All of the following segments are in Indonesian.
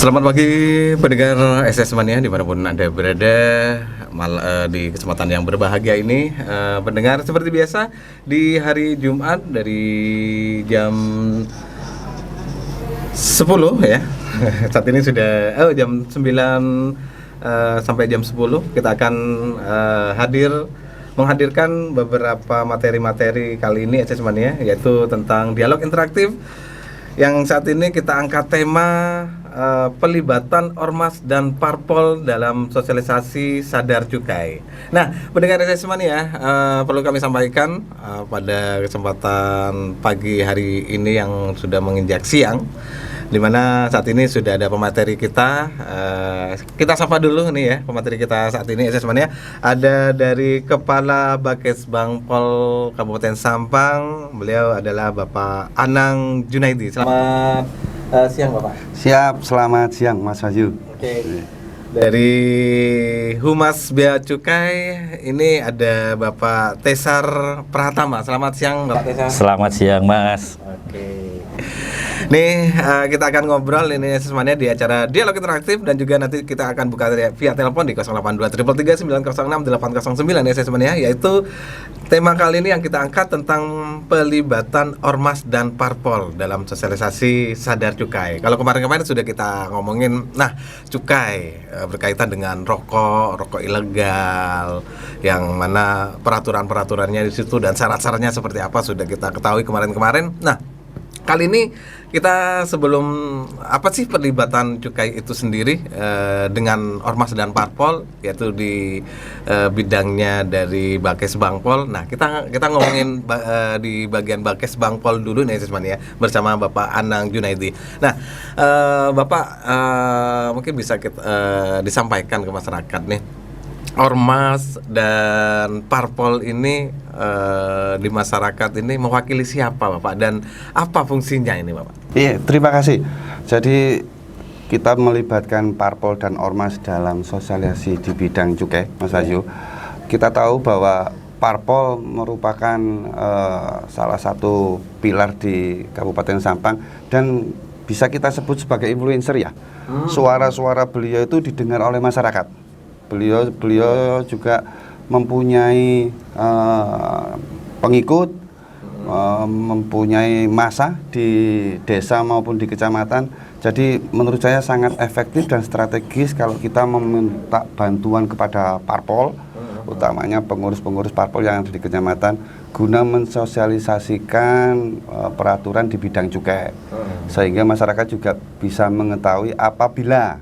Selamat pagi pendengar SS Mania dimanapun Anda berada. Di kesempatan yang berbahagia ini, pendengar, seperti biasa di hari Jumat dari jam 10 ya. Saat ini sudah jam 9 sampai jam 10 kita akan menghadirkan beberapa materi-materi kali ini SS Mania, yaitu tentang dialog interaktif yang saat ini kita angkat tema pelibatan Ormas dan Parpol dalam sosialisasi sadar cukai. Nah, pendengar SS Mania, perlu kami sampaikan pada kesempatan pagi hari ini yang sudah menginjak siang, di mana saat ini sudah ada pemateri kita. Kita sapa dulu nih ya pemateri kita saat ini SS Mania. Ada dari Kepala Bakesbangpol Kabupaten Sampang. Beliau adalah Bapak Anang Junaidi. Selamat siang Bapak. Siap, selamat siang Mas Wahyu. Oke. Dari Humas Bea Cukai ini ada Bapak Tesar Pratama. Selamat siang Bapak Tesar. Selamat siang Mas. Oke. Nih kita akan ngobrol ini semuanya di acara dialog interaktif, dan juga nanti kita akan buka via telepon di 082 333 906 809 ya semuanya, yaitu tema kali ini yang kita angkat tentang pelibatan Ormas dan Parpol dalam sosialisasi sadar cukai. Kalau kemarin-kemarin sudah kita ngomongin, nah cukai berkaitan dengan rokok ilegal, yang mana peraturan-peraturannya di situ dan syarat-syaratnya seperti apa sudah kita ketahui kemarin-kemarin. Nah, kali ini kita sebelum apa sih pelibatan cukai itu sendiri dengan Ormas dan Parpol, yaitu di bidangnya dari Bakesbangpol. Nah, kita ngomongin di bagian Bakesbangpol dulu nih Sismania, bersama Bapak Anang Junaidi. Nah, Bapak mungkin bisa disampaikan ke masyarakat nih, Ormas dan Parpol ini di masyarakat ini mewakili siapa Bapak, dan apa fungsinya ini Bapak? Iya, terima kasih. Jadi kita melibatkan Parpol dan Ormas dalam sosialisasi di bidang cukai, Mas Wahyu. Kita tahu bahwa Parpol merupakan salah satu pilar di Kabupaten Sampang dan bisa kita sebut sebagai influencer ya. Suara-suara beliau itu didengar oleh masyarakat. Beliau juga mempunyai pengikut, mempunyai massa di desa maupun di kecamatan. Jadi menurut saya sangat efektif dan strategis kalau kita meminta bantuan kepada Parpol, utamanya pengurus-pengurus Parpol yang ada di kecamatan, guna mensosialisasikan peraturan di bidang cukai, sehingga masyarakat juga bisa mengetahui apabila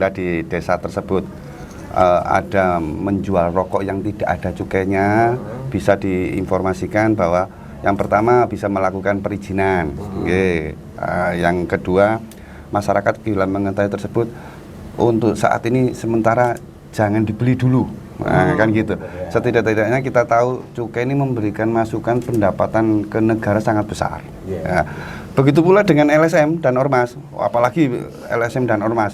di desa tersebut ada menjual rokok yang tidak ada cukainya, bisa diinformasikan bahwa yang pertama bisa melakukan perizinan. Yang kedua, masyarakat bila mengetahui tersebut, untuk saat ini sementara jangan dibeli dulu. Kan gitu. Setidak-tidaknya kita tahu cukai ini memberikan masukan pendapatan ke negara sangat besar. Begitu pula dengan LSM dan Ormas, apalagi LSM dan Ormas.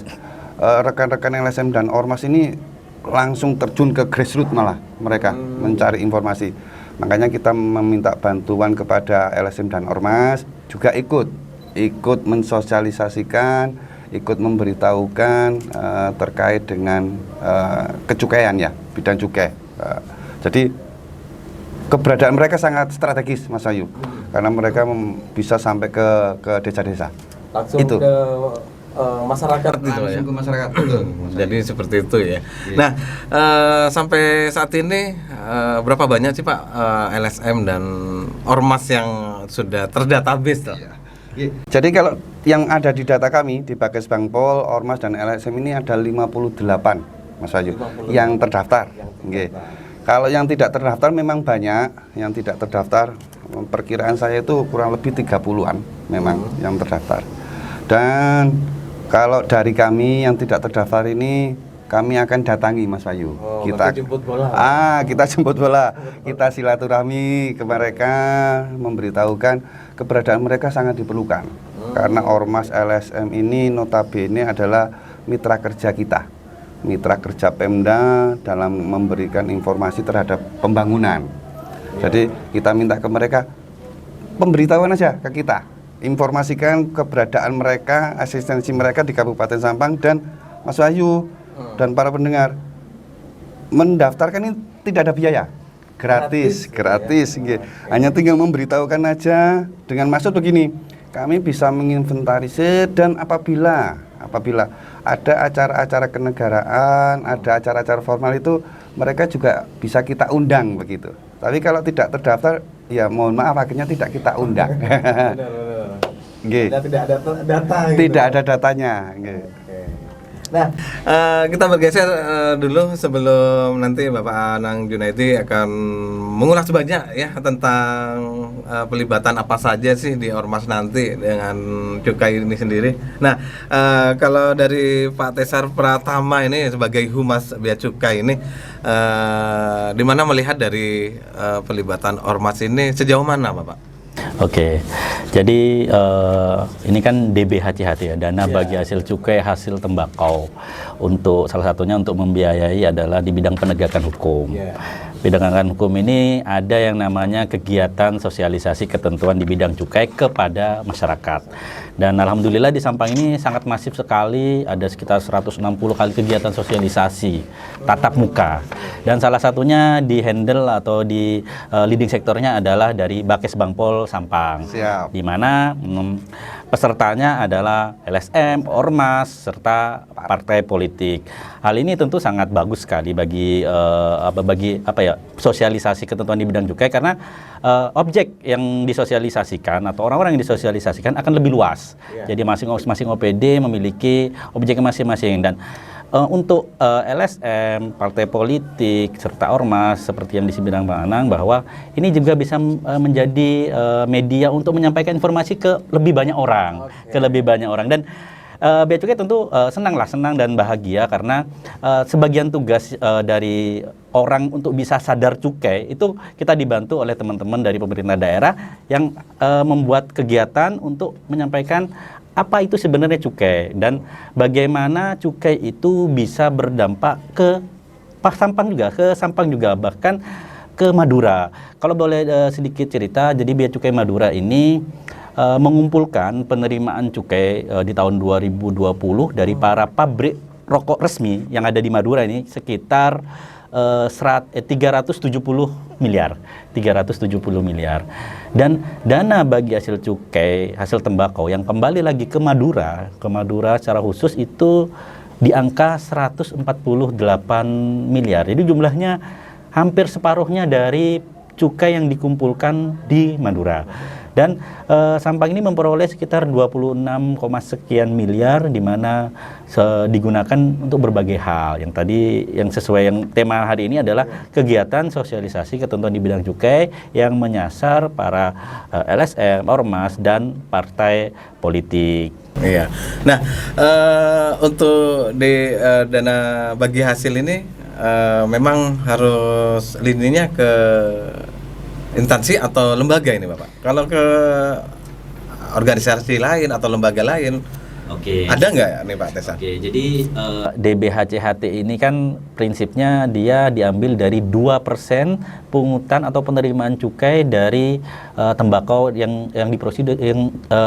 Rekan-rekan LSM dan Ormas ini langsung terjun ke grassroots, malah mereka mencari informasi. Makanya kita meminta bantuan kepada LSM dan Ormas juga ikut mensosialisasikan, ikut memberitahukan terkait dengan kecukaian ya, bidang cukai. Jadi keberadaan mereka sangat strategis Mas Wahyu, karena mereka bisa sampai ke desa-desa. Langsung itu ke masyarakat gitu ya. Ke masyarakat. Jadi seperti itu ya. Nah, sampai saat ini berapa banyak sih Pak LSM dan Ormas yang sudah terdatabase tuh? Jadi kalau yang ada di data kami di Bakesbangpol, Ormas dan LSM ini ada 58 Mas Wahyu yang terdaftar. Kalau yang tidak terdaftar memang banyak, yang tidak terdaftar perkiraan saya itu kurang lebih 30-an memang yang terdaftar. Dan kalau dari kami yang tidak terdaftar ini, kami akan datangi Mas Wahyu. Kita jemput bola. Kita jemput bola. Kita silaturahmi ke mereka, memberitahukan keberadaan mereka sangat diperlukan. Karena Ormas LSM ini notabene adalah mitra kerja kita. Mitra kerja Pemda dalam memberikan informasi terhadap pembangunan. Jadi kita minta ke mereka pemberitahuan aja ke kita. informasikan keberadaan mereka, eksistensi mereka di Kabupaten Sampang. Dan Mas Wahyu dan para pendengar, mendaftarkan ini tidak ada biaya, gratis. Nggih. Hanya tinggal memberitahukan aja dengan maksud begini, kami bisa menginventarisir, dan apabila ada acara-acara kenegaraan, ada acara-acara formal itu, mereka juga bisa kita undang begitu. Tapi kalau tidak terdaftar, ya mohon maaf, akhirnya tidak kita undang. Tidak ada data. Tidak ada datanya. Nah, kita bergeser dulu sebelum nanti Bapak Anang Junaidi akan mengulas banyak ya tentang pelibatan apa saja sih di Ormas nanti dengan cukai ini sendiri. Nah, kalau dari Pak Tesar Pratama ini sebagai Humas Bea Cukai ini, di mana melihat dari pelibatan Ormas ini sejauh mana, Bapak? Oke, jadi ini kan DBHCHT ya, dana bagi hasil cukai hasil tembakau. Untuk salah satunya untuk membiayai adalah di bidang penegakan hukum. Penegakan hukum ini ada yang namanya kegiatan sosialisasi ketentuan di bidang cukai kepada masyarakat. Dan alhamdulillah di Sampang ini sangat masif sekali, ada sekitar 160 kali kegiatan sosialisasi tatap muka. Dan salah satunya di handle atau di leading sektornya adalah dari Bakes Bangpol Sampang. Siap. Di mana pesertanya adalah LSM, Ormas, serta partai politik. Hal ini tentu sangat bagus sekali bagi sosialisasi ketentuan di bidang cukai, karena objek yang disosialisasikan atau orang-orang yang disosialisasikan akan lebih luas. Jadi masing-masing OPD memiliki objeknya masing-masing, dan untuk LSM, partai politik, serta Ormas seperti yang disebutkan Bang Anang, bahwa ini juga bisa menjadi media untuk menyampaikan informasi ke lebih banyak orang, dan Bea Cukai tentu senang dan bahagia, karena sebagian tugas dari orang untuk bisa sadar cukai itu kita dibantu oleh teman-teman dari pemerintah daerah yang membuat kegiatan untuk menyampaikan apa itu sebenarnya cukai dan bagaimana cukai itu bisa berdampak ke Sampang juga, bahkan ke Madura. Kalau boleh sedikit cerita, jadi Bea Cukai Madura ini mengumpulkan penerimaan cukai di tahun 2020 dari para pabrik rokok resmi yang ada di Madura ini sekitar 370 miliar. Dan dana bagi hasil cukai, hasil tembakau yang kembali lagi ke Madura secara khusus itu di angka 148 miliar. Jadi jumlahnya hampir separuhnya dari cukai yang dikumpulkan di Madura. Dan Sampang ini memperoleh sekitar 26, sekian miliar, di mana digunakan untuk berbagai hal. Yang tadi yang sesuai yang tema hari ini adalah kegiatan sosialisasi ketentuan di bidang cukai yang menyasar para LSM, Ormas, dan partai politik. Iya. Nah, untuk di dana bagi hasil ini memang harus lininya ke instansi atau lembaga ini, Bapak? Kalau ke organisasi lain atau lembaga lain, ada nggak nih Pak Tesa? Jadi DBHCHT ini kan prinsipnya dia diambil dari 2% pungutan atau penerimaan cukai dari tembakau yang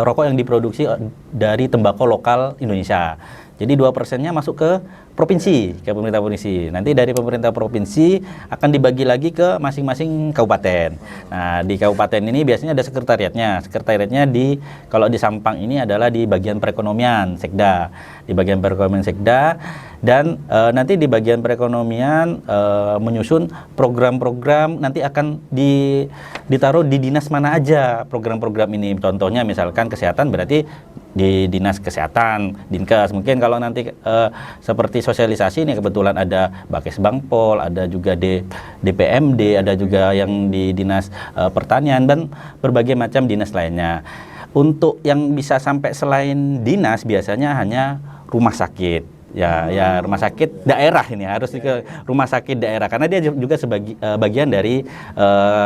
rokok yang diproduksi dari tembakau lokal Indonesia. Jadi 2%-nya masuk ke provinsi, ke pemerintah provinsi. Nanti dari pemerintah provinsi akan dibagi lagi ke masing-masing kabupaten. Nah, di kabupaten ini biasanya ada sekretariatnya. Sekretariatnya kalau di Sampang ini adalah di bagian perekonomian, Sekda. Di bagian perekonomian Sekda, dan nanti di bagian perekonomian menyusun program-program, nanti akan ditaruh di dinas mana aja program-program ini. Contohnya misalkan kesehatan, berarti di dinas kesehatan, Dinkes. Mungkin kalau nanti seperti sosialisasi ini kebetulan ada Bakes Bangpol, ada juga DPMD, ada juga yang di dinas pertanian, dan berbagai macam dinas lainnya. Untuk yang bisa sampai selain dinas biasanya hanya rumah sakit. Ya rumah sakit daerah ini harus ke rumah sakit daerah, karena dia juga bagian dari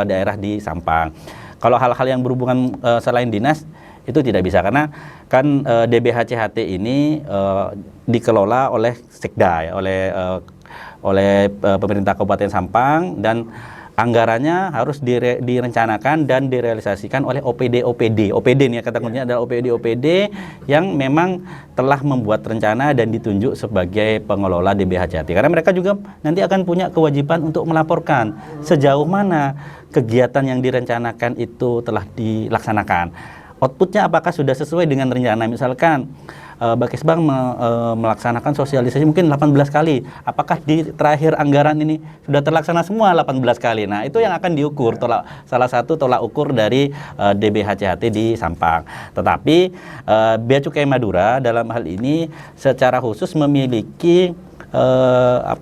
daerah di Sampang. Kalau hal-hal yang berhubungan selain dinas itu tidak bisa, karena kan DBHCHT ini dikelola oleh Sekda ya, oleh pemerintah Kabupaten Sampang, dan anggarannya harus direncanakan dan direalisasikan oleh OPD nih, kata kuncinya adalah OPD yang memang telah membuat rencana dan ditunjuk sebagai pengelola DBHCHT, karena mereka juga nanti akan punya kewajiban untuk melaporkan sejauh mana kegiatan yang direncanakan itu telah dilaksanakan, outputnya apakah sudah sesuai dengan rencana. Misalkan Bakesbang melaksanakan sosialisasi mungkin 18 kali. Apakah di terakhir anggaran ini sudah terlaksana semua 18 kali? Nah, itu yang akan diukur, salah satu tolak ukur dari DBHCHT di Sampang. Tetapi Bea Cukai Madura dalam hal ini secara khusus memiliki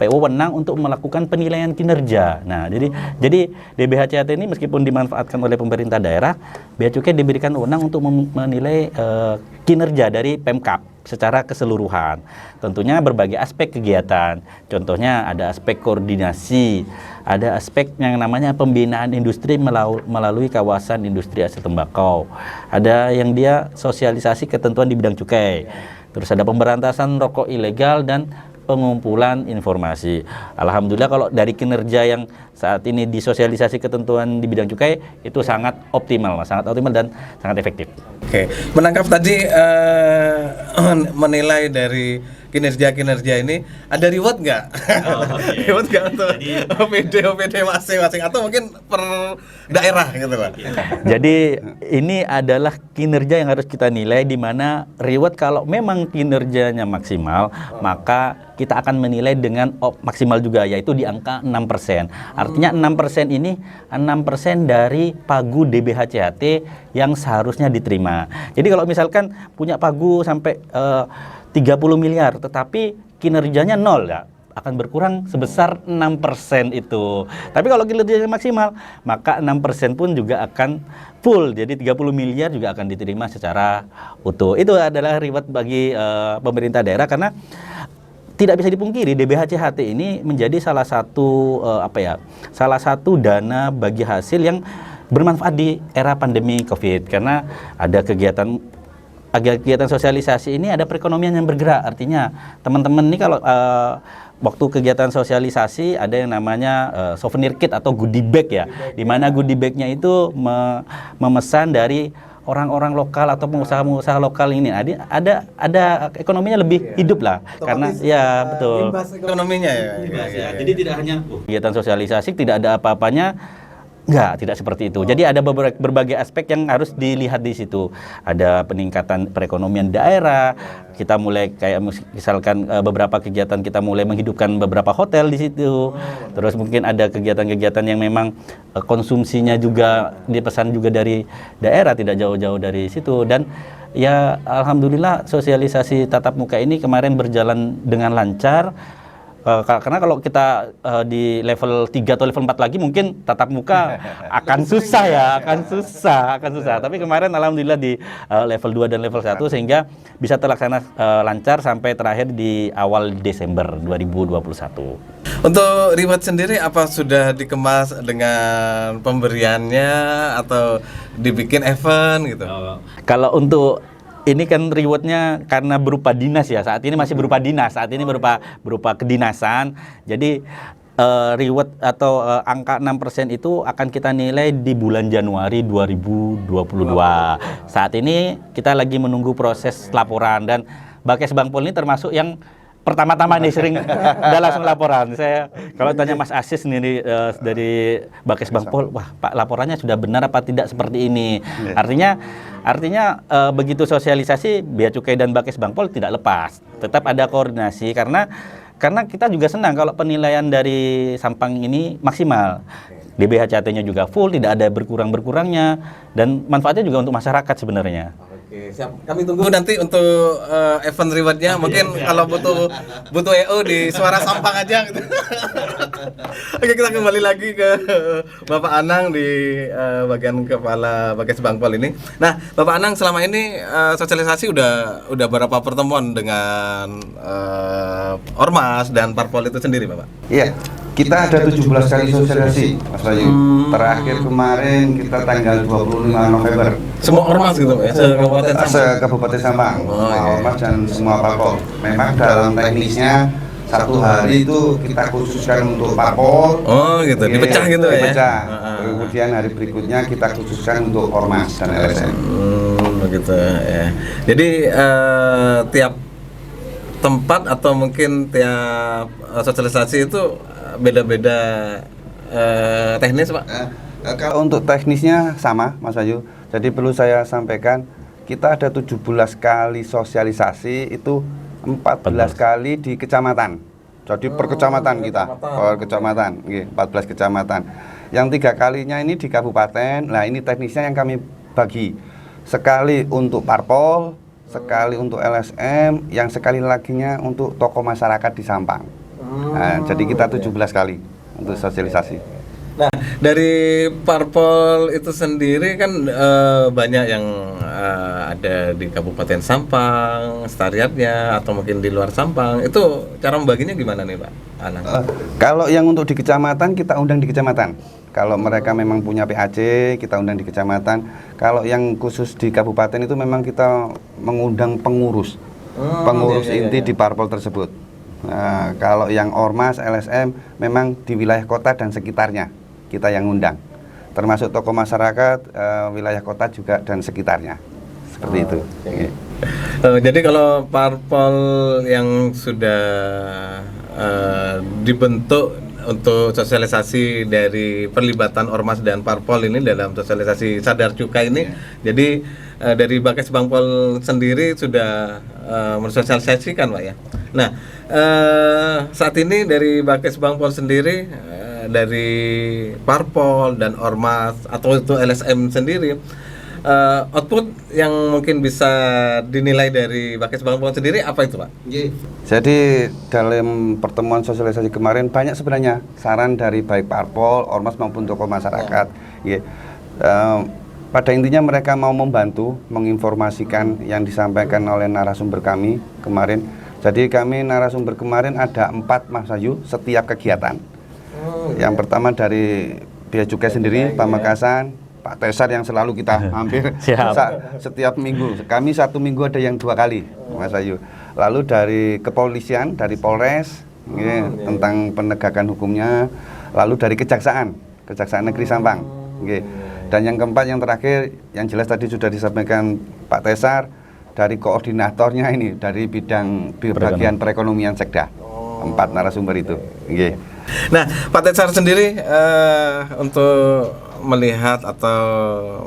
wewenang untuk melakukan penilaian kinerja. Nah, jadi DBHCHT ini meskipun dimanfaatkan oleh pemerintah daerah, Bea Cukai diberikan wewenang untuk menilai kinerja dari Pemkab secara keseluruhan. Tentunya berbagai aspek kegiatan. Contohnya ada aspek koordinasi, ada aspek yang namanya pembinaan industri melalui kawasan industri hasil tembakau. Ada yang dia sosialisasi ketentuan di bidang cukai. Terus ada pemberantasan rokok ilegal dan pengumpulan informasi. Alhamdulillah kalau dari kinerja yang saat ini disosialisasi ketentuan di bidang cukai itu sangat optimal dan sangat efektif. Oke, menangkap tadi menilai dari kinerja ini ada reward nggak? Reward nggak untuk OPD masing-masing atau mungkin per daerah gitu Pak? Jadi ini adalah kinerja yang harus kita nilai, di mana reward kalau memang kinerjanya maksimal maka kita akan menilai dengan maksimal juga, yaitu di angka 6%. Artinya 6% ini 6% dari pagu DBHCHT yang seharusnya diterima. Jadi kalau misalkan punya pagu sampai 30 miliar tetapi kinerjanya 0 ya, akan berkurang sebesar 6% itu. Tapi kalau kinerjanya maksimal, maka 6% pun juga akan full. Jadi 30 miliar juga akan diterima secara utuh. Itu adalah reward bagi pemerintah daerah, karena tidak bisa dipungkiri DBHCHT ini menjadi salah satu dana bagi hasil yang bermanfaat di era pandemi Covid, karena ada kegiatan sosialisasi ini, ada perekonomian yang bergerak. Artinya teman-teman ini kalau waktu kegiatan sosialisasi ada yang namanya souvenir kit atau goodie bag ya, di mana goodie bagnya itu memesan dari orang-orang lokal atau pengusaha-pengusaha lokal ini. Ada ekonominya lebih hidup lah, karena ya betul. Imbas ekonominya ya. Jadi tidak hanya kegiatan sosialisasi tidak ada apa-apanya. Enggak, tidak seperti itu. Jadi ada berbagai aspek yang harus dilihat di situ. Ada peningkatan perekonomian daerah. Kita mulai kayak misalkan beberapa kegiatan kita mulai menghidupkan beberapa hotel di situ. Terus mungkin ada kegiatan-kegiatan yang memang konsumsinya juga dipesan juga dari daerah, tidak jauh-jauh dari situ. Dan ya alhamdulillah sosialisasi tatap muka ini kemarin berjalan dengan lancar. Karena kalau kita di level 3 atau level 4 lagi mungkin tatap muka akan susah. Tapi kemarin alhamdulillah di level 2 dan level 1 sehingga bisa terlaksana lancar sampai terakhir di awal Desember 2021. Untuk reward sendiri apa sudah dikemas dengan pemberiannya atau dibikin event gitu? Kalau untuk ini kan rewardnya karena berupa dinas ya, saat ini masih berupa dinas, saat ini berupa kedinasan. Jadi reward atau angka 6% itu akan kita nilai di bulan Januari 2022. Saat ini kita lagi menunggu proses laporan, dan Bakesbangpol ini termasuk yang pertama-tama nih sering udah langsung laporan. Saya kalau tanya Mas Asis nih dari Bakesbangpol, wah Pak laporannya sudah benar apa tidak seperti ini. Artinya begitu sosialisasi Bea Cukai dan Bakesbangpol tidak lepas. Tetap ada koordinasi karena kita juga senang kalau penilaian dari Sampang ini maksimal. DBHCHT-nya juga full, tidak ada berkurang-berkurangnya, dan manfaatnya juga untuk masyarakat sebenarnya. Oke, siap. Kami tunggu nanti untuk event rewardnya. Mungkin kalau butuh EO di Suara Sampang aja gitu. Oke, kita kembali lagi ke Bapak Anang di bagian kepala Bakesbangpol ini. Nah, Bapak Anang selama ini sosialisasi udah berapa pertemuan dengan Ormas dan Parpol itu sendiri, Bapak? Iya. Kita ada 17 kali sosialisasi, Mas Bayu. Terakhir kemarin kita tanggal 25 November. Semua ormas gitu ya? Se-Kabupaten Sampang. Ormas dan semua parpol. Memang dalam teknisnya satu hari itu kita khususkan untuk parpol. Oh gitu, Oke, dipecah gitu ya? dipecah. Kemudian hari berikutnya kita khususkan untuk ormas dan LSM. Begitu ya. Jadi tiap tempat atau mungkin tiap sosialisasi itu beda-beda teknis, Pak? Kalau untuk teknisnya sama, Mas Ayu. Jadi perlu saya sampaikan, kita ada 17 kali sosialisasi, itu 14 kali di kecamatan. Jadi per kecamatan kita, per kecamatan, 14 kecamatan. Yang 3 kalinya ini di kabupaten. Nah, ini teknisnya yang kami bagi. Sekali untuk parpol, sekali untuk LSM, yang sekali laginya untuk tokoh masyarakat di Sampang. Nah, jadi kita 17 kali untuk sosialisasi. Nah, dari parpol itu sendiri kan banyak yang ada di Kabupaten Sampang, sekretariatnya, atau mungkin di luar Sampang. Itu cara membaginya gimana nih, Pak Anang? Kalau yang untuk di kecamatan, kita undang di kecamatan. Kalau mereka memang punya PAC, kita undang di kecamatan. Kalau yang khusus di kabupaten itu memang kita mengundang pengurus, inti di parpol tersebut. Nah, kalau yang ormas, LSM, memang di wilayah kota dan sekitarnya kita yang undang, termasuk tokoh masyarakat, wilayah kota juga dan sekitarnya, seperti itu. Jadi kalau parpol yang sudah dibentuk untuk sosialisasi dari perlibatan ormas dan parpol ini dalam sosialisasi sadar cukai ini, jadi dari Bakes Bangpol sendiri sudah mensosialisasikan, Pak ya. Nah, saat ini dari Bakes Bangpol sendiri, dari parpol dan ormas atau itu LSM sendiri, output yang mungkin bisa dinilai dari Bakes Bangpol sendiri apa itu, Pak? Jadi dalam pertemuan sosialisasi kemarin banyak sebenarnya saran dari baik parpol, ormas maupun tokoh masyarakat. Pada intinya mereka mau membantu menginformasikan yang disampaikan oleh narasumber kami kemarin. Jadi kami narasumber kemarin ada 4, Mas Ayu, setiap kegiatan. Yang pertama dari Bea Cukai sendiri, Pamekasan, Pak Tesar yang selalu kita hampir setiap minggu. Kami 1 minggu ada yang 2 kali, Mas Ayu. Lalu dari kepolisian, dari Polres, tentang penegakan hukumnya. Lalu dari Kejaksaan Negeri Sampang. Dan yang keempat, yang terakhir, yang jelas tadi sudah disampaikan Pak Tesar, dari koordinatornya ini, dari bidang bagian perekonomian Sekda. 4 narasumber itu. Nah, Pak Tesar sendiri untuk melihat atau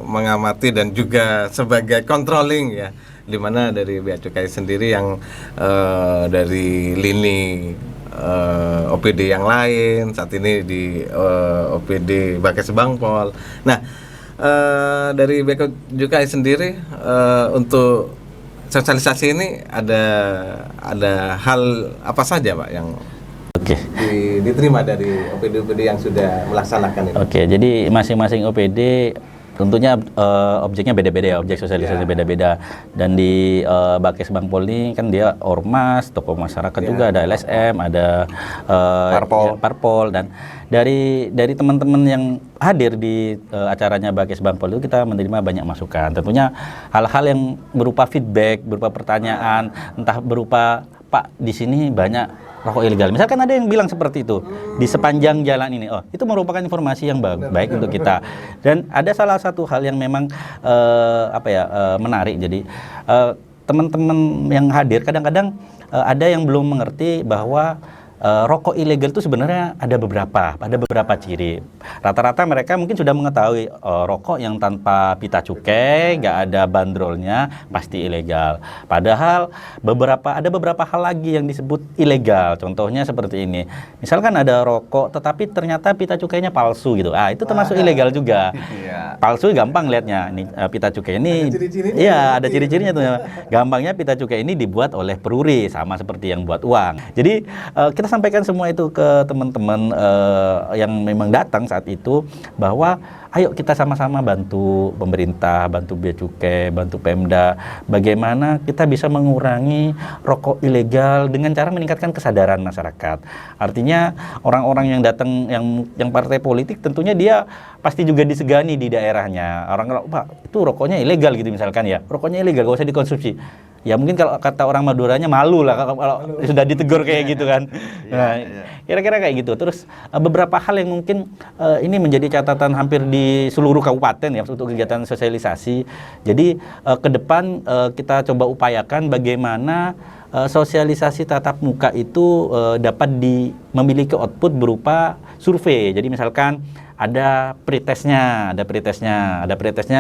mengamati dan juga sebagai controlling ya, di mana dari Bea Cukai sendiri yang dari lini OPD yang lain, saat ini di OPD Bakes Bangpol. Nah, dari Bea Cukai sendiri untuk sosialisasi ini ada hal apa saja, Pak, yang diterima dari OPD-OPD yang sudah melaksanakan ini? Oke, jadi masing-masing OPD tentunya objeknya beda-beda ya, objek sosialisasi beda-beda. Dan di Bakes Bangpol ini kan dia ormas, tokoh masyarakat juga, ada LSM, ada parpol. Dan dari teman-teman yang hadir di acaranya Bakes Bangpol itu kita menerima banyak masukan. Tentunya hal-hal yang berupa feedback, berupa pertanyaan, entah berupa, Pak, di sini banyak rokok ilegal. Misalkan ada yang bilang seperti itu di sepanjang jalan ini. Oh, itu merupakan informasi yang baik untuk kita. Dan ada salah satu hal yang memang menarik. Jadi teman-teman yang hadir kadang-kadang ada yang belum mengerti bahwa rokok ilegal itu sebenarnya ada beberapa ciri. Rata-rata mereka mungkin sudah mengetahui rokok yang tanpa pita cukai, nggak ada bandrolnya, pasti ilegal. Padahal ada beberapa hal lagi yang disebut ilegal. Contohnya seperti ini. Misalkan ada rokok tetapi ternyata pita cukainya palsu gitu. Itu termasuk ilegal juga. Palsu gampang lihatnya. Ini pita cukai ini. Iya, ada ciri-cirinya tuh. Gampangnya pita cukai ini dibuat oleh peruri, sama seperti yang buat uang. Jadi kita sampaikan semua itu ke teman-teman yang memang datang saat itu, bahwa ayo kita sama-sama bantu pemerintah, bantu Bea Cukai, bantu Pemda, bagaimana kita bisa mengurangi rokok ilegal dengan cara meningkatkan kesadaran masyarakat. Artinya orang-orang yang datang yang partai politik tentunya dia pasti juga disegani di daerahnya. Orang kalau, Pak, itu rokoknya ilegal gitu misalkan ya, rokoknya ilegal, gak usah dikonsumsi. ya mungkin kalau kata orang Maduranya malu lah kalau sudah ditegur kayak gitu kan. Nah, kira-kira kayak gitu. Terus beberapa hal yang mungkin ini menjadi catatan hampir di seluruh kabupaten ya untuk kegiatan sosialisasi. Jadi ke depan kita coba upayakan bagaimana sosialisasi tatap muka itu dapat memiliki output berupa survei. Jadi misalkan ada pretestnya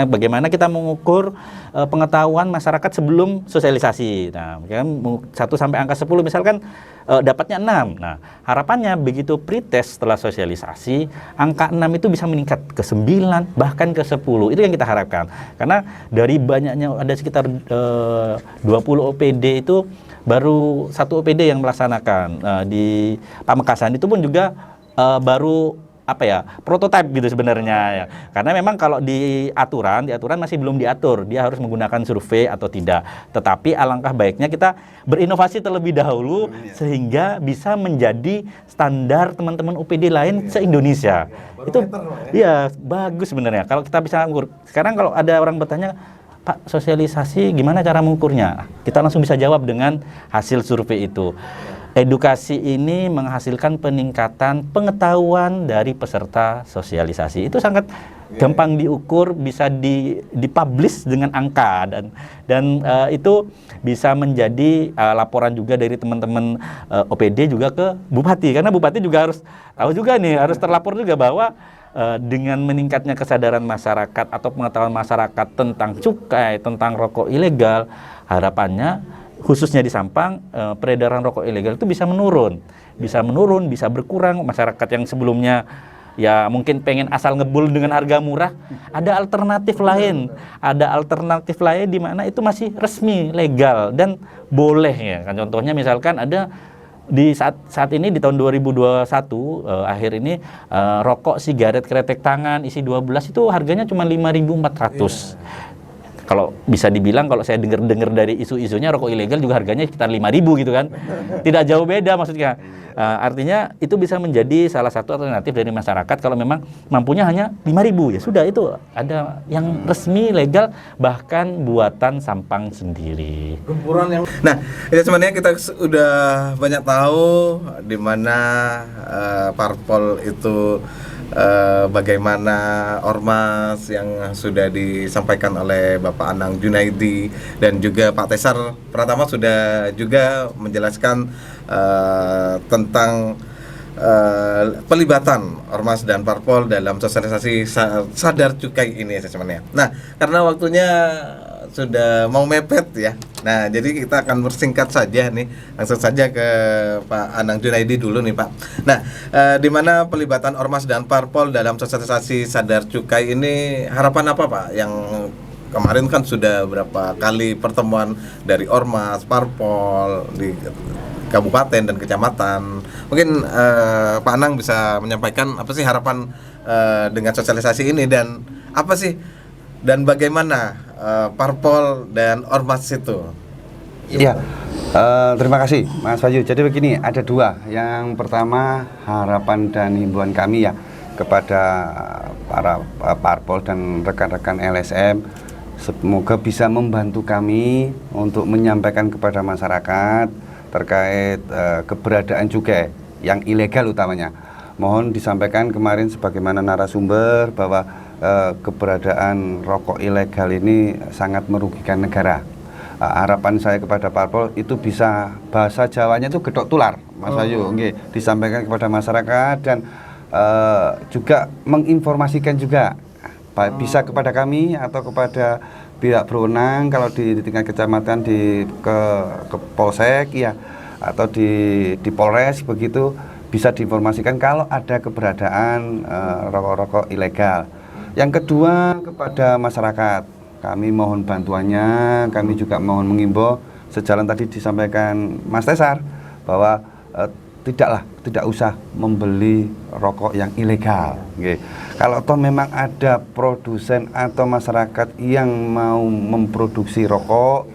bagaimana kita mengukur pengetahuan masyarakat sebelum sosialisasi. Nah, kan 1 sampai angka 10 misalkan dapatnya 6. Nah, harapannya begitu pretest setelah sosialisasi, angka 6 itu bisa meningkat ke 9 bahkan ke 10. Itu yang kita harapkan. Karena dari banyaknya ada sekitar 20 OPD itu baru 1 OPD yang melaksanakan. Di Pamekasan itu pun juga baru prototipe gitu sebenarnya ya. Karena memang kalau di aturan masih belum diatur dia harus menggunakan survei atau tidak. Tetapi alangkah baiknya kita berinovasi terlebih dahulu sehingga bisa menjadi standar teman-teman OPD lain se-Indonesia. Itu ya bagus sebenarnya kalau kita bisa mengukur. Sekarang kalau ada orang bertanya, Pak, sosialisasi gimana cara mengukurnya? Kita langsung bisa jawab dengan hasil survei itu. Edukasi ini menghasilkan peningkatan pengetahuan dari peserta sosialisasi. Itu sangat gampang diukur, bisa dipublish dengan angka dan itu bisa menjadi laporan juga dari teman-teman OPD juga ke Bupati, karena Bupati juga harus tahu juga nih, harus terlapor juga bahwa dengan meningkatnya kesadaran masyarakat atau pengetahuan masyarakat tentang cukai, tentang rokok ilegal, harapannya khususnya di Sampang, peredaran rokok ilegal itu bisa menurun, bisa berkurang. Masyarakat yang sebelumnya ya mungkin pengen asal ngebul dengan harga murah, ada alternatif lain di mana itu masih resmi, legal dan boleh ya. Kan contohnya misalkan ada di saat ini di tahun 2021 akhir ini rokok sigaret kretek tangan isi 12 itu harganya cuma 5.400. Kalau bisa dibilang, kalau saya dengar dari isu-isunya rokok ilegal juga harganya sekitar 5.000 gitu kan. Tidak jauh beda maksudnya. Artinya itu bisa menjadi salah satu alternatif dari masyarakat kalau memang mampunya hanya 5.000. Ya sudah, itu ada yang resmi, legal, bahkan buatan Sampang sendiri. Nah, itu sebenarnya kita sudah banyak tahu di mana parpol itu bagaimana ormas yang sudah disampaikan oleh Bapak Anang Junaidi dan juga Pak Tesar Pratama sudah juga menjelaskan tentang pelibatan ormas dan parpol dalam sosialisasi sadar cukai ini sebenarnya. Nah, karena waktunya sudah mau mepet ya. Nah, jadi kita akan bersingkat saja nih, langsung saja ke Pak Anang Junaidi dulu nih Pak. Nah, di mana pelibatan ormas dan parpol dalam sosialisasi sadar cukai ini harapan apa Pak? Yang kemarin kan sudah berapa kali pertemuan dari ormas, parpol di kabupaten dan kecamatan. Mungkin Pak Anang bisa menyampaikan apa sih harapan dengan sosialisasi ini dan apa sih dan bagaimana parpol dan ormas itu? Iya, terima kasih Mas Bayu. Jadi begini, ada 2. Yang pertama, harapan dan himbauan kami ya kepada para parpol dan rekan-rekan LSM, semoga bisa membantu kami untuk menyampaikan kepada masyarakat terkait keberadaan cukai yang ilegal utamanya. Mohon disampaikan kemarin sebagaimana narasumber bahwa keberadaan rokok ilegal ini sangat merugikan negara. Harapan saya kepada parpol itu bisa, bahasa Jawanya itu gedok tular, Mas Bayu, disampaikan kepada masyarakat dan juga menginformasikan juga, bisa kepada kami atau kepada pihak berwenang kalau di tingkat kecamatan ke Polsek ya atau di Polres begitu, bisa diinformasikan kalau ada keberadaan rokok-rokok ilegal. Yang kedua, kepada masyarakat, kami mohon bantuannya, kami juga mohon mengimbau sejalan tadi disampaikan Mas Tesar bahwa tidak usah membeli rokok yang ilegal. Kalau toh memang ada produsen atau masyarakat yang mau memproduksi rokok,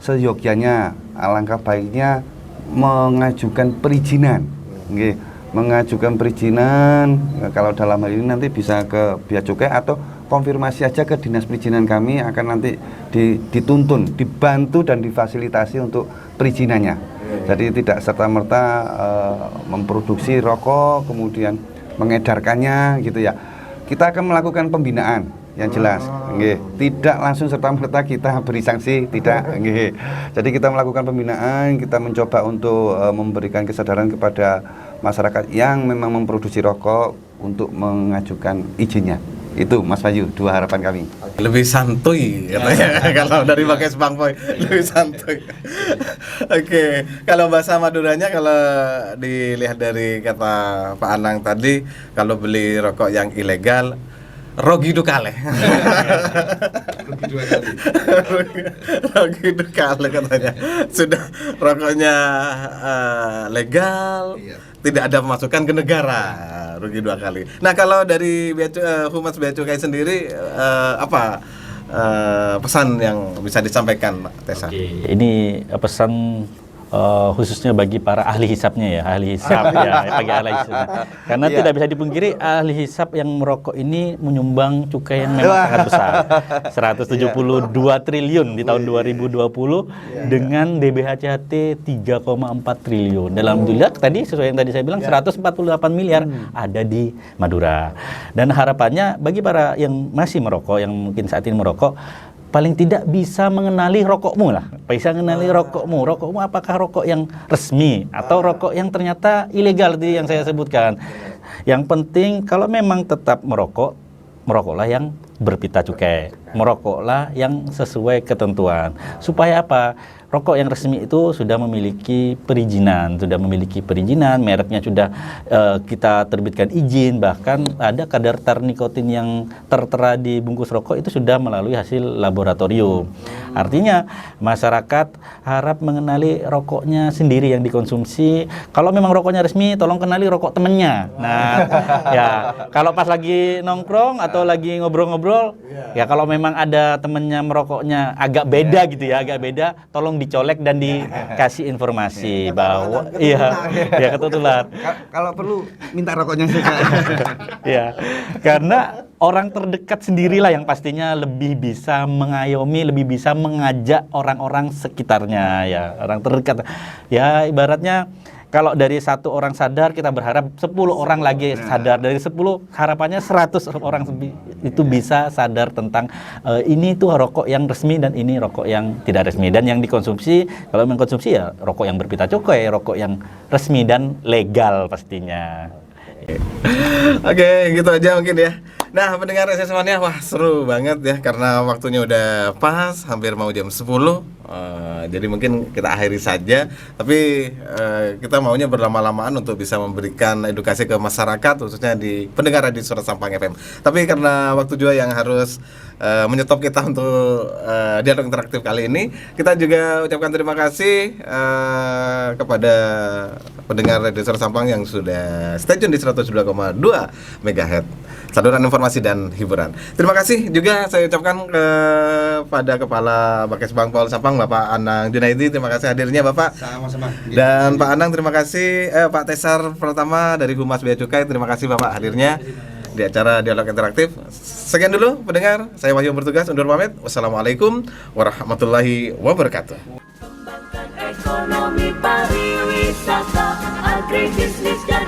seyogyanya alangkah baiknya mengajukan perizinan. Mengajukan perizinan, kalau dalam hal ini nanti bisa ke Bea Cukai atau konfirmasi aja ke dinas perizinan kami, akan nanti dituntun, dibantu dan difasilitasi untuk perizinannya. Jadi tidak serta-merta memproduksi rokok kemudian mengedarkannya gitu ya. Kita akan melakukan pembinaan yang jelas, tidak langsung serta-merta kita beri sanksi, tidak. Jadi kita melakukan pembinaan, kita mencoba untuk memberikan kesadaran kepada masyarakat yang memang memproduksi rokok untuk mengajukan izinnya. Itu Mas Bayu, 2 harapan kami. Lebih santuy katanya kalau dari Bakes Bang Boy, lebih santuy. Oke, kalau bahasa Maduranya kalau dilihat dari kata Pak Anang tadi, kalau beli rokok yang ilegal Rogi Dukale. Rugi 2 kali. Rogi Dukale katanya. Sudah rokoknya legal, tidak ada pemasukan ke negara. Rugi 2 kali. Nah, kalau dari Humas Bea Cukai sendiri apa pesan yang bisa disampaikan, Tessa? Ini pesan khususnya bagi para ahli hisapnya ya, ahli hisap ya, bagi ahli hisap. Karena tidak bisa dipungkiri ahli hisap yang merokok ini menyumbang cukai yang memang sangat besar. 172 triliun di tahun 2020 dengan DBHCHT 3,4 triliun. Dan alhamdulillah tadi sesuai yang tadi saya bilang 148 miliar ada di Madura. Dan harapannya bagi para yang masih merokok, yang mungkin saat ini merokok, paling tidak bisa mengenali rokokmu lah. Bisa mengenali rokokmu. Rokokmu apakah rokok yang resmi atau rokok yang ternyata ilegal tadi yang saya sebutkan. Yang penting kalau memang tetap merokok, merokoklah yang berpita cukai. Merokoklah yang sesuai ketentuan. Supaya apa? Rokok yang resmi itu sudah memiliki perizinan, mereknya sudah kita terbitkan izin, bahkan ada kadar nikotin yang tertera di bungkus rokok itu sudah melalui hasil laboratorium. Artinya masyarakat harap mengenali rokoknya sendiri yang dikonsumsi. Kalau memang rokoknya resmi, tolong kenali rokok temennya. Nah, ya kalau pas lagi nongkrong atau lagi ngobrol-ngobrol, ya kalau memang ada temennya merokoknya agak beda gitu ya, tolong dicolek dan dikasih informasi bahwa ya ketutulan. Kalau perlu minta rokoknya juga. Ya, karena orang terdekat sendirilah yang pastinya lebih bisa mengayomi, lebih bisa mengajak orang-orang sekitarnya ya, orang terdekat. Ya ibaratnya kalau dari 1 orang sadar, kita berharap 10 orang lagi sadar. Dari 10, harapannya 100 orang itu bisa sadar tentang ini tuh rokok yang resmi dan ini rokok yang tidak resmi. Dan yang dikonsumsi, kalau mengkonsumsi ya rokok yang berpita cukai, rokok yang resmi dan legal pastinya. Oke, gitu aja mungkin ya. Nah, pendengar semuanya, wah seru banget ya karena waktunya udah pas, hampir mau jam 10. Jadi mungkin kita akhiri saja. Tapi kita maunya berlama-lamaan untuk bisa memberikan edukasi ke masyarakat, khususnya di pendengar di Suara Sampang FM. Tapi karena waktu juga yang harus menyetop kita untuk dialog interaktif kali ini, kita juga ucapkan terima kasih kepada pendengar Radio Suara Sampang yang sudah stay tune di 102,2 MHz. Saluran informasi dan hiburan. Terima kasih juga saya ucapkan kepada Kepala Bakes Bang Paul Sampang, Bapak Anang Junaidi. Terima kasih hadirnya Bapak. Sama-sama. Dan Pak Anang, terima kasih. Pak Tesar Pratama dari Humas Bea Cukai, terima kasih Bapak hadirnya di acara Dialog Interaktif. Sekian dulu pendengar, saya Wahyu bertugas undur pamit. Wassalamualaikum warahmatullahi wabarakatuh. Kembangkan ekonomi pariwisata, agribisnis dan